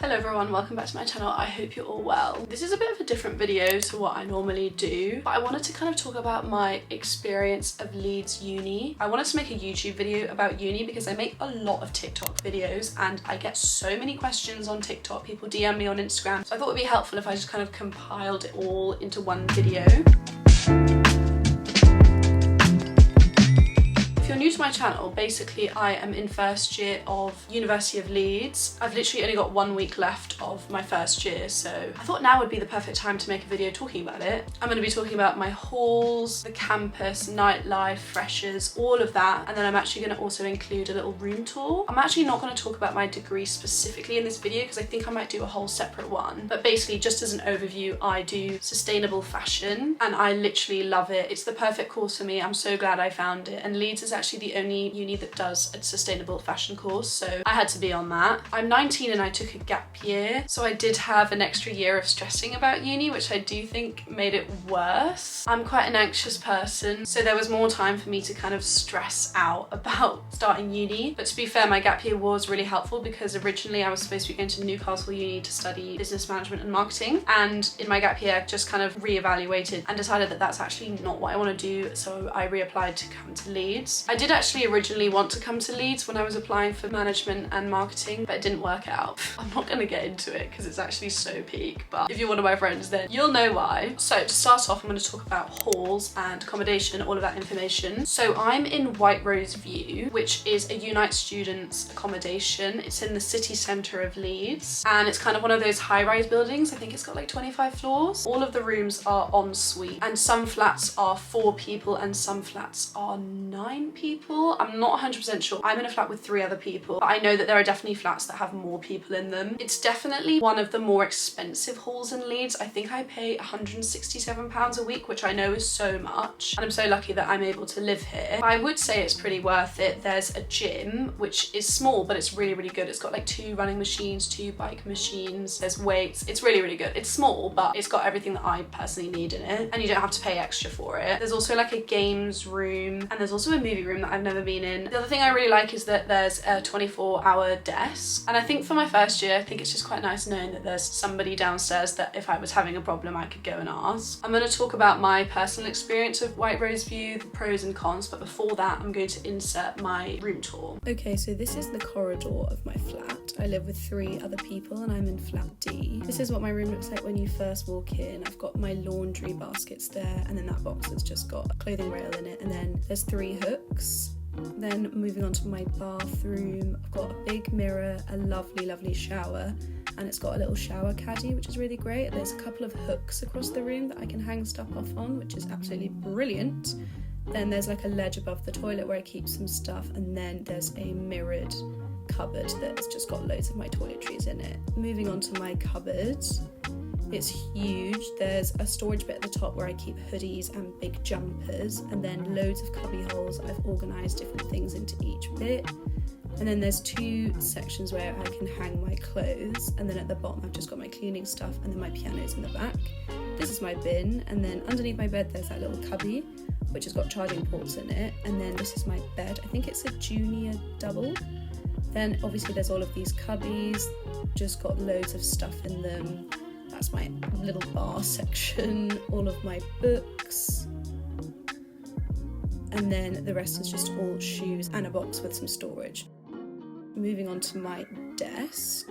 Hello everyone, welcome back to my channel. I hope you're all well. This is a bit of a different video to what I normally do, but I wanted to kind of talk about my experience of Leeds uni. I wanted to make a YouTube video about uni because I make a lot of TikTok videos and I get so many questions on TikTok. People DM me on Instagram, so I thought it would be helpful if I just kind of compiled it all into one video. If you're new to my channel, basically I am in first year of University of Leeds. I've literally only got 1 week left of my first year, so I thought now would be the perfect time to make a video talking about it. I'm going to be talking about my halls, the campus, nightlife, freshers, all of that, and then I'm actually going to also include a little room tour. I'm actually not going to talk about my degree specifically in this video because I think I might do a whole separate one, but basically just as an overview, I do sustainable fashion and I literally love it. It's the perfect course for me. I'm so glad I found it, and Leeds is actually the only uni that does a sustainable fashion course, so I had to be on that. I'm 19 and I took a gap year, so I did have an extra year of stressing about uni, which I do think made it worse. I'm quite an anxious person, so there was more time for me to kind of stress out about starting uni. But to be fair, my gap year was really helpful because originally I was supposed to be going to Newcastle Uni to study business management and marketing, and in my gap year I just kind of re-evaluated and decided that that's actually not what I want to do, so I reapplied to come to Leeds. I did actually originally want to come to Leeds when I was applying for management and marketing, but it didn't work out. I'm not going to get into it because it's actually so peak, but if you're one of my friends then you'll know why. So to start off, I'm going to talk about halls and accommodation, all of that information. So I'm in White Rose View, which is a Unite students accommodation. It's in the city centre of Leeds and it's kind of one of those high-rise buildings. I think it's got like 25 floors. All of the rooms are en suite and some flats are 4 people and some flats are 9 people. I'm not 100% sure. I'm in a flat with 3 other people, but I know that there are definitely flats that have more people in them. It's definitely one of the more expensive halls in Leeds. I think I pay £167 a week, which I know is so much, and I'm so lucky that I'm able to live here. I would say it's pretty worth it. There's a gym, which is small, but it's really, really good. It's got like 2 running machines, 2 bike machines, there's weights. It's really, really good. It's small, but it's got everything that I personally need in it, and you don't have to pay extra for it. There's also like a games room, and there's also a movie room that I've never been in. The other thing I really like is that there's a 24-hour desk, and I think for my first year I think it's just quite nice knowing that there's somebody downstairs that if I was having a problem I could go and ask. I'm going to talk about my personal experience of White Rose View, the pros and cons, but before that I'm going to insert my room tour. Okay, so this is the corridor of my flat. I live with 3 other people and I'm in flat D. This is what my room looks like when you first walk in. I've got my laundry baskets there, and then that box has just got a clothing rail in it, and then there's 3 hooks. Then moving on to my bathroom, I've got a big mirror, a lovely, lovely shower, and it's got a little shower caddy, which is really great. There's a couple of hooks across the room that I can hang stuff off on, which is absolutely brilliant. Then there's like a ledge above the toilet where I keep some stuff, and then there's a mirrored cupboard that's just got loads of my toiletries in it. Moving on to my cupboard, it's huge. There's a storage bit at the top where I keep hoodies and big jumpers, and then loads of cubby holes. I've organised different things into each bit. And then there's 2 sections where I can hang my clothes, and then at the bottom I've just got my cleaning stuff, and then my piano's in the back. This is my bin, and then underneath my bed there's that little cubby which has got charging ports in it, and then this is my bed. I think it's a junior double. Then obviously there's all of these cubbies, just got loads of stuff in them. That's my little bar section, all of my books, and then the rest is just all shoes and a box with some storage. Moving on to my desk,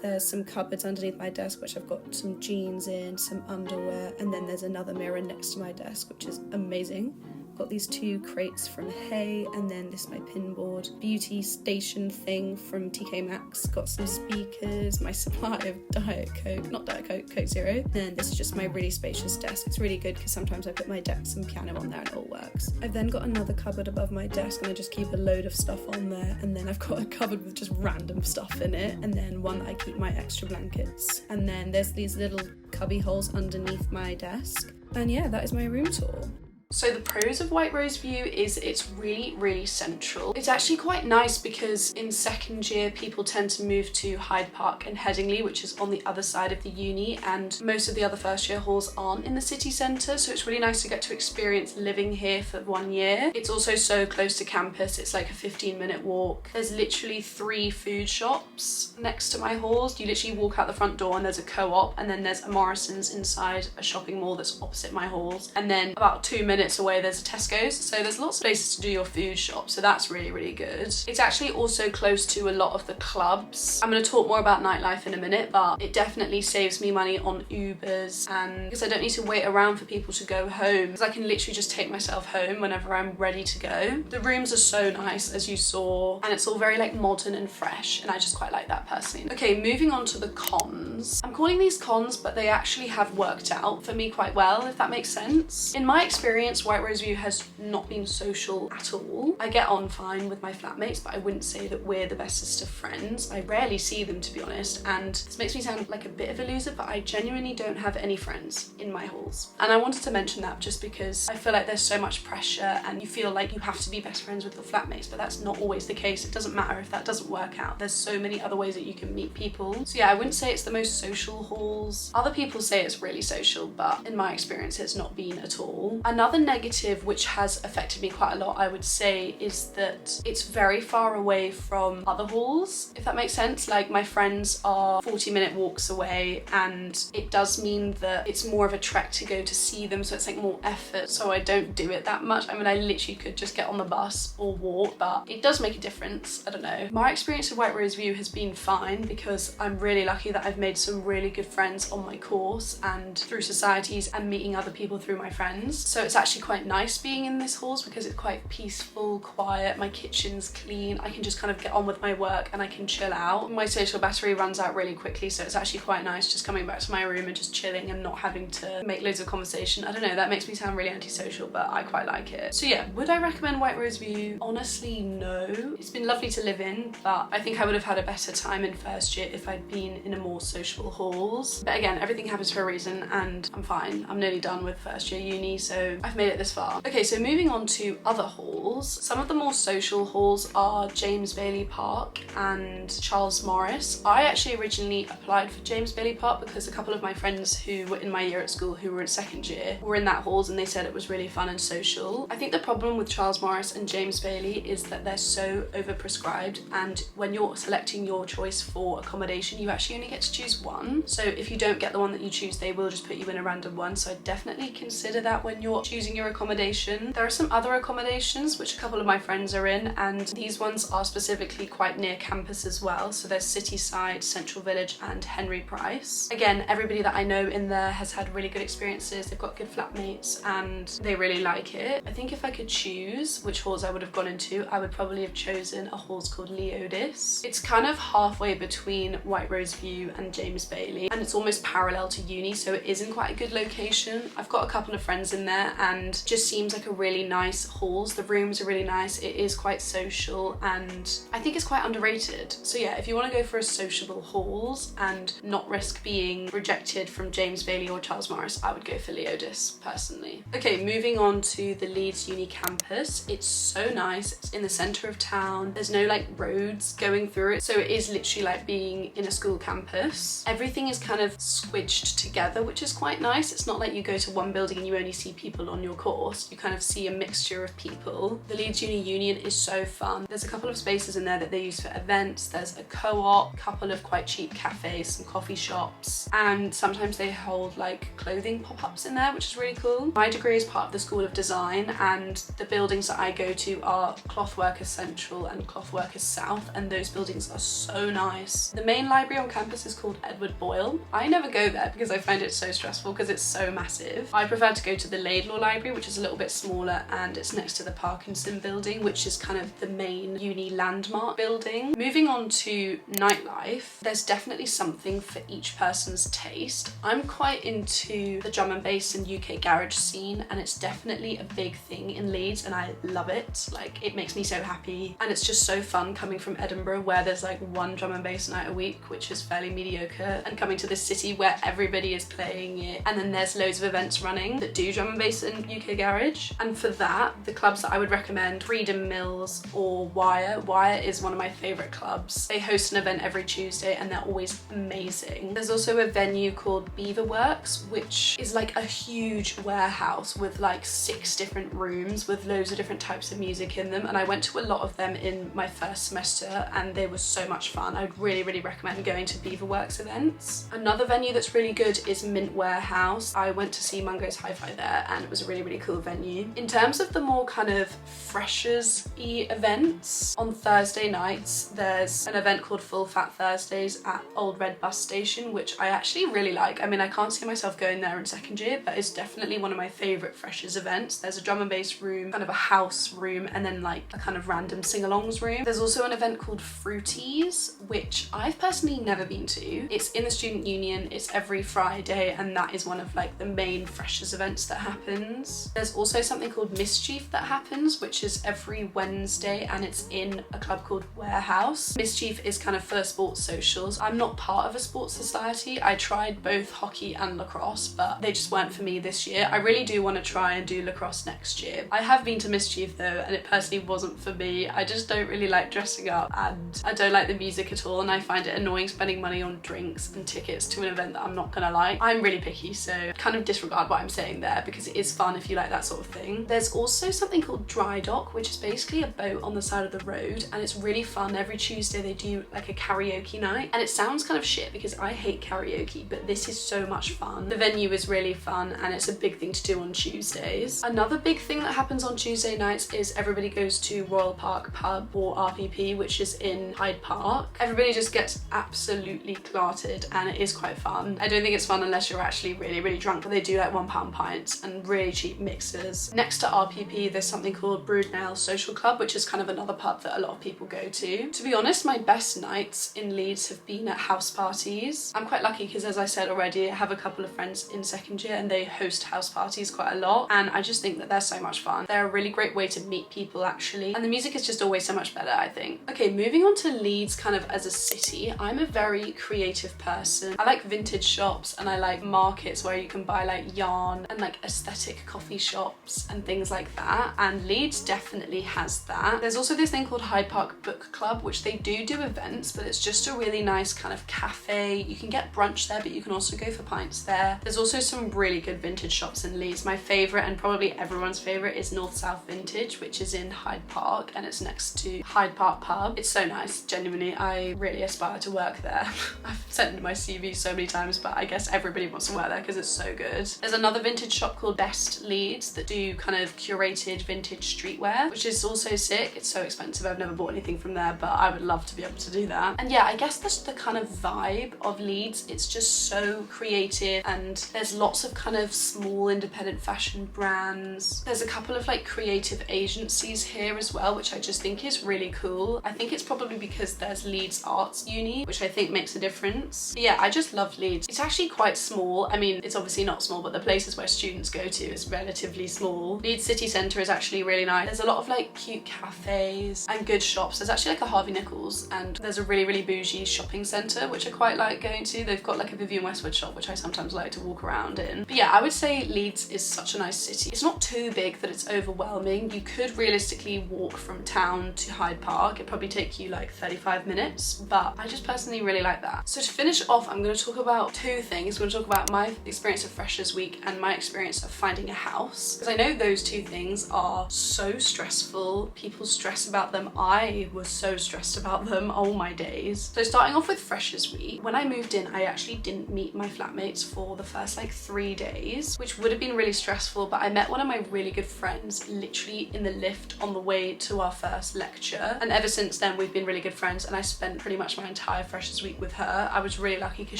there's some cupboards underneath my desk which I've got some jeans in, some underwear, and then there's another mirror next to my desk which is amazing. Got these 2 crates from Hay, and then this is my pinboard beauty station thing from TK Maxx. Got some speakers, my supply of Diet Coke, not Diet Coke, Coke Zero. Then this is just my really spacious desk. It's really good because sometimes I put my decks and piano on there and it all works. I've then got another cupboard above my desk and I just keep a load of stuff on there, and then I've got a cupboard with just random stuff in it, and then one that I keep my extra blankets, and then there's these little cubby holes underneath my desk. And yeah, that is my room tour. So the pros of White Rose View is it's really central. It's actually quite nice because in second year people tend to move to Hyde Park and Headingley, which is on the other side of the uni, and most of the other first year halls aren't in the city centre, so it's really nice to get to experience living here for 1 year. It's also so close to campus, it's like a 15-minute walk. There's literally 3 food shops next to my halls. You literally walk out the front door and there's a co-op, and then there's a Morrison's inside a shopping mall that's opposite my halls, and then about 2 minutes away there's a Tesco's, so there's lots of places to do your food shop, so that's really good. It's actually also close to a lot of the clubs. I'm going to talk more about nightlife in a minute, but it definitely saves me money on Ubers, and because I don't need to wait around for people to go home, because I can literally just take myself home whenever I'm ready to go. The rooms are so nice, as you saw, and it's all very like modern and fresh, and I just quite like that personally. Okay, moving on to the cons. I'm calling these cons, but they actually have worked out for me quite well, if that makes sense. In my experience, White Rose View has not been social at all. I get on fine with my flatmates, but I wouldn't say that we're the bestest of friends. I rarely see them, to be honest, and this makes me sound like a bit of a loser, but I genuinely don't have any friends in my halls. And I wanted to mention that just because I feel like there's so much pressure and you feel like you have to be best friends with your flatmates, but that's not always the case. It doesn't matter if that doesn't work out. There's so many other ways that you can meet people. So yeah, I wouldn't say it's the most social halls. Other people say it's really social, but in my experience, it's not been at all. Another negative which has affected me quite a lot, I would say, is that it's very far away from other halls, if that makes sense. Like, my friends are 40-minute walks away, and it does mean that it's more of a trek to go to see them, so it's like more effort, so I don't do it that much. I mean, I literally could just get on the bus or walk, but it does make a difference. I don't know. My experience of White Rose View has been fine because I'm really lucky that I've made some really good friends on my course and through societies and meeting other people through my friends. So it's actually quite nice being in this halls because it's quite peaceful, quiet, my kitchen's clean, I can just kind of get on with my work and I can chill out. My social battery runs out really quickly, so it's actually quite nice just coming back to my room and just chilling and not having to make loads of conversation. I don't know, that makes me sound really antisocial, but I quite like it. So yeah, would I recommend White Rose View? Honestly, no. It's been lovely to live in, but I think I would have had a better time in first year if I'd been in a more sociable halls. But again, everything happens for a reason and I'm fine. I'm nearly done with first year uni, so I've made it this far. Okay, so moving on to other halls. Some of the more social halls are James Bailie Park and Charles Morris. I actually originally applied for James Bailie Park because a couple of my friends who were in my year at school who were in second year were in that halls and they said it was really fun and social. I think the problem with Charles Morris and James Bailie is that they're so overprescribed, and when you're selecting your choice for accommodation, you actually only get to choose one. So if you don't get the one that you choose, they will just put you in a random one. So I definitely consider that when you're choosing your accommodation. There are some other accommodations which a couple of my friends are in, and these ones are specifically quite near campus as well. So there's Cityside, Central Village and Henry Price. Again, everybody that I know in there has had really good experiences. They've got good flatmates and they really like it. I think if I could choose which halls I would have gone into, I would probably have chosen a halls called Leodis. It's kind of halfway between White Rose View and James Bailie, and it's almost parallel to uni, so it is in quite a good location. I've got a couple of friends in there and just seems like a really nice halls. The rooms are really nice. It is quite social and I think it's quite underrated. So yeah, if you want to go for a sociable halls and not risk being rejected from James Bailie or Charles Morris, I would go for Leodis personally. Okay, moving on to the Leeds Uni campus. It's so nice. It's in the centre of town. There's no like roads going through it, so it is literally like being in a school campus. Everything is kind of squidged together, which is quite nice. It's not like you go to one building and you only see people on your course. You kind of see a mixture of people. The Leeds Uni Union is so fun. There's a couple of spaces in there that they use for events. There's a co-op, couple of quite cheap cafes, some coffee shops, and sometimes they hold like clothing pop-ups in there, which is really cool. My degree is part of the School of Design, and the buildings that I go to are Clothworkers Central and Clothworkers South, and those buildings are so nice. The main library on campus is called Edward Boyle. I never go there because I find it so stressful because it's so massive. I prefer to go to the Laidlaw Library, which is a little bit smaller, and it's next to the Parkinson building, which is kind of the main uni landmark building. Moving on to nightlife, there's definitely something for each person's taste. I'm quite into the drum and bass and UK garage scene, and it's definitely a big thing in Leeds and I love it. Like, it makes me so happy, and it's just so fun coming from Edinburgh where there's like one drum and bass night a week, which is fairly mediocre, and coming to this city where everybody is playing it, and then there's loads of events running that do drum and bass and UK Garage. And for that, the clubs that I would recommend, Freedom Mills or Wire. Wire is one of my favourite clubs. They host an event every Tuesday and they're always amazing. There's also a venue called Beaverworks, which is like a huge warehouse with like 6 different rooms with loads of different types of music in them, and I went to a lot of them in my first semester and they were so much fun. I'd really recommend going to Beaverworks events. Another venue that's really good is Mint Warehouse. I went to see Mungo's Hi-Fi there and it was a really cool venue. In terms of the more kind of freshers-y events, on Thursday nights there's an event called Full Fat Thursdays at Old Red Bus Station, which I actually really like. I mean, I can't see myself going there in second year, but it's definitely one of my favourite freshers events. There's a drum and bass room, kind of a house room, and then like a kind of random sing-alongs room. There's also an event called Fruities, which I've personally never been to. It's in the student union, it's every Friday, and that is one of like the main freshers events that happens. There's also something called Mischief that happens, which is every Wednesday, and it's in a club called Warehouse. Mischief is kind of for sports socials. I'm not part of a sports society. I tried both hockey and lacrosse, but they just weren't for me this year. I really do want to try and do lacrosse next year. I have been to Mischief though, and it personally wasn't for me. I just don't really like dressing up and I don't like the music at all, and I find it annoying spending money on drinks and tickets to an event that I'm not gonna like. I'm really picky, so kind of disregard what I'm saying there because it is fun if you like that sort of thing. There's also something called Dry Dock, which is basically a boat on the side of the road, and it's really fun. Every Tuesday they do like a karaoke night, and it sounds kind of shit because I hate karaoke, but this is so much fun. The venue is really fun and it's a big thing to do on Tuesdays. Another big thing that happens on Tuesday nights is everybody goes to Royal Park Pub or RPP, which is in Hyde Park. Everybody just gets absolutely clarted and it is quite fun. I don't think it's fun unless you're actually really drunk, but they do like £1 pints and really cheap mixers. Next to RPP there's something called Broodnail Social Club, which is kind of another pub that a lot of people go to. To be honest, my best nights in Leeds have been at house parties. I'm quite lucky because, as I said already, I have a couple of friends in second year and they host house parties quite a lot, and I just think that they're so much fun. They're a really great way to meet people actually, and the music is just always so much better, I think. Okay, moving on to Leeds kind of as a city, I'm a very creative person. I like vintage shops and I like markets where you can buy like yarn and like aesthetic coffee shops and things like that, and Leeds definitely has that. There's also this thing called Hyde Park Book Club, which they do events, but it's just a really nice kind of cafe. You can get brunch there, but you can also go for pints there. There's also some really good vintage shops in Leeds. My favourite, and probably everyone's favourite, is North South Vintage, which is in Hyde Park and it's next to Hyde Park Pub. It's so nice, genuinely. I really aspire to work there. I've sent in my CV so many times, but I guess everybody wants to work there because it's so good. There's another vintage shop called Best Leeds that do kind of curated vintage streetwear, which is also sick. It's so expensive. I've never bought anything from there, but I would love to be able to do that. And yeah, I guess that's the kind of vibe of Leeds. It's just so creative and there's lots of kind of small independent fashion brands. There's a couple of like creative agencies here as well, which I just think is really cool. I think it's probably because there's Leeds Arts Uni, which I think makes a difference. But yeah, I just love Leeds. It's actually quite small. I mean, it's obviously not small, but the places where students go to is relatively small. Leeds city centre is actually really nice. There's a lot of like cute cafes and good shops. There's actually like a Harvey Nichols, and there's a really bougie shopping centre which I quite like going to. They've got like a Vivienne Westwood shop which I sometimes like to walk around in. But yeah, I would say Leeds is such a nice city. It's not too big that it's overwhelming. You could realistically walk from town to Hyde Park. It'd probably take you like 35 minutes, but I just personally really like that. So to finish off, I'm going to talk about two things. I'm going to talk about my experience of Freshers Week and my experience of finding a house, because I know those two things are so stressful. People stress about them. I was so stressed about them. Oh my days. So starting off with Freshers Week, when I moved in, I actually didn't meet my flatmates for the first like 3 days, which would have been really stressful, but I met one of my really good friends literally in the lift on the way to our first lecture, and ever since then we've been really good friends, and I spent pretty much my entire Freshers Week with her. I was really lucky because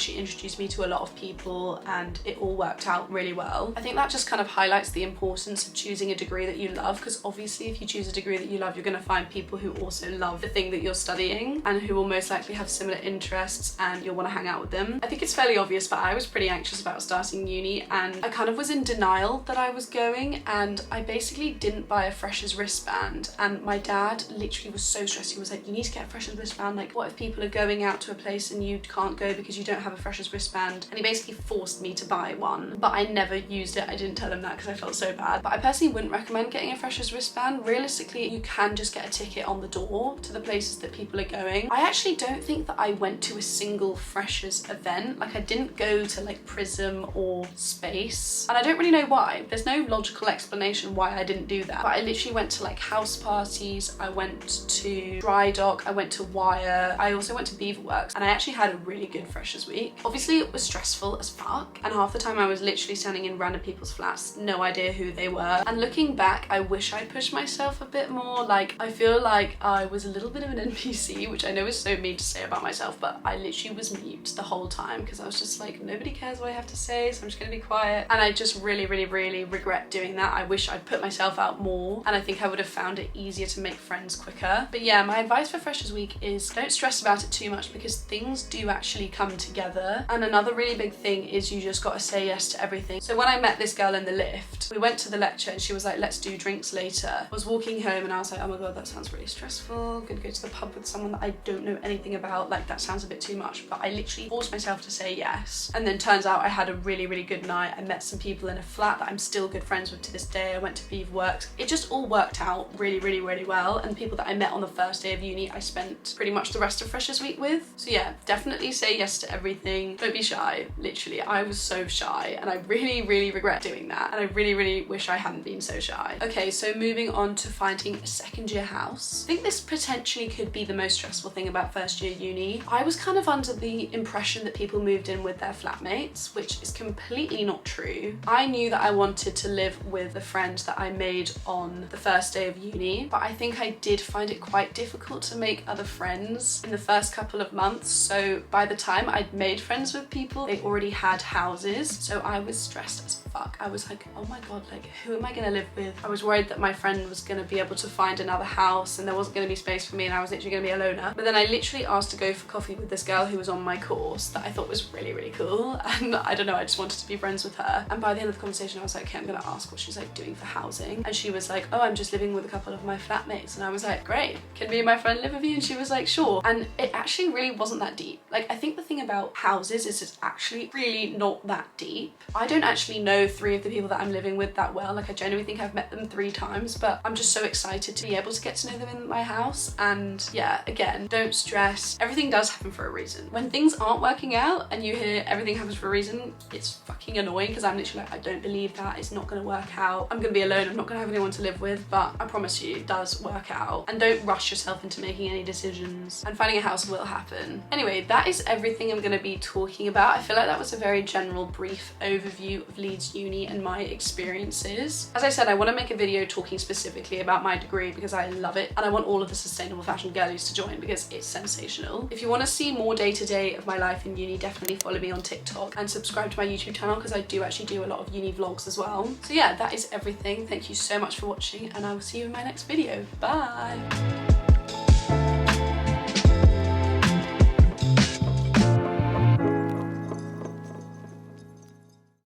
she introduced me to a lot of people and it all worked out really well. I think that just kind of highlights the importance of choosing a degree that you love, because obviously if you choose a degree that you love, you're going to find people who also love the thing that you're studying and who will most likely have similar interests and you'll want to hang out with them. I think it's fairly obvious, but I was pretty anxious about starting uni and I kind of was in denial that I was going, and I basically didn't buy a freshers wristband, and my dad literally was so stressed. He was like, you need to get a freshers wristband, like what if people are going out to a place and you can't go because you don't have a freshers wristband? And he basically forced me to buy one, but I never used it. I didn't tell him that that because I felt so bad. But I personally wouldn't recommend getting a freshers wristband. Realistically, you can just get a ticket on the door to the places that people are going. I actually don't think that I went to a single freshers event. Like I didn't go to like Prism or Space, and I don't really know why. There's no logical explanation why I didn't do that, but I literally went to like house parties, I went to Dry Dock, I went to Wire, I also went to Beaverworks, and I actually had a really good freshers week. Obviously it was stressful as fuck, and half the time I was literally standing in random people's flats, no idea who they were, and looking back I wish I pushed myself a bit more. Like I feel like I was a little bit of an NPC, which I know is so mean to say about myself, but I literally was mute the whole time because I was just like, nobody cares what I have to say, so I'm just gonna be quiet. And I just really regret doing that. I wish I'd put myself out more, and I think I would have found it easier to make friends quicker. But yeah, my advice for freshers week is don't stress about it too much because things do actually come together. And another really big thing is you just gotta say yes to everything. So when I met this girl in the lift, we went to the lecture and she was like, let's do drinks later. I was walking home and I was like, oh my god, that sounds really stressful. I'm gonna go to the pub with someone that I don't know anything about. Like that sounds a bit too much. But I literally forced myself to say yes. And then turns out I had a really good night. I met some people in a flat that I'm still good friends with to this day. I went to Beaverworks. It just all worked out really well. And the people that I met on the first day of uni, I spent pretty much the rest of freshers week with. So yeah, definitely say yes to everything. Don't be shy. Literally, I was so shy and I really regret doing that. And I really wish I hadn't been so shy. Okay, so moving on to finding a second year house. I think this potentially could be the most stressful thing about first year uni. I was kind of under the impression that people moved in with their flatmates, which is completely not true. I knew that I wanted to live with the friend that I made on the first day of uni, but I think I did find it quite difficult to make other friends in the first couple of months. So by the time I'd made friends with people, they already had houses. So I was stressed as fuck. I was like, oh my god, like who am I gonna live with? I was worried that my friend was gonna be able to find another house and there wasn't gonna be space for me and I was literally gonna be a loner. But then I literally asked to go for coffee with this girl who was on my course that I thought was really cool, and I don't know, I just wanted to be friends with her. And by the end of the conversation I was like, okay, I'm gonna ask what she's like doing for housing, and she was like, oh, I'm just living with a couple of my flatmates. And I was like, great, can me and my friend live with you? And she was like, sure. And it actually really wasn't that deep. Like I think the thing about houses is it's actually really not that deep. I don't actually know 3 of the people that I'm living with that well. Like I genuinely think I've met them 3 times, but I'm just so excited to be able to get to know them in my house. And yeah, again, don't stress. Everything does happen for a reason. When things aren't working out and you hear everything happens for a reason, it's fucking annoying because I'm literally like, I don't believe that. It's not gonna work out. I'm gonna be alone. I'm not gonna have anyone to live with, but I promise you it does work out. And don't rush yourself into making any decisions, and finding a house will happen. Anyway, that is everything I'm gonna be talking about. I feel like that was a very general, brief overview of Leeds Uni and my experiences. As I said, I want to make a video talking specifically about my degree because I love it, and I want all of the sustainable fashion girlies to join because it's sensational. If you want to see more day-to-day of my life in uni, definitely follow me on TikTok and subscribe to my YouTube channel because I do actually do a lot of uni vlogs as well. So yeah, that is everything. Thank you so much for watching, and I will see you in my next video. Bye!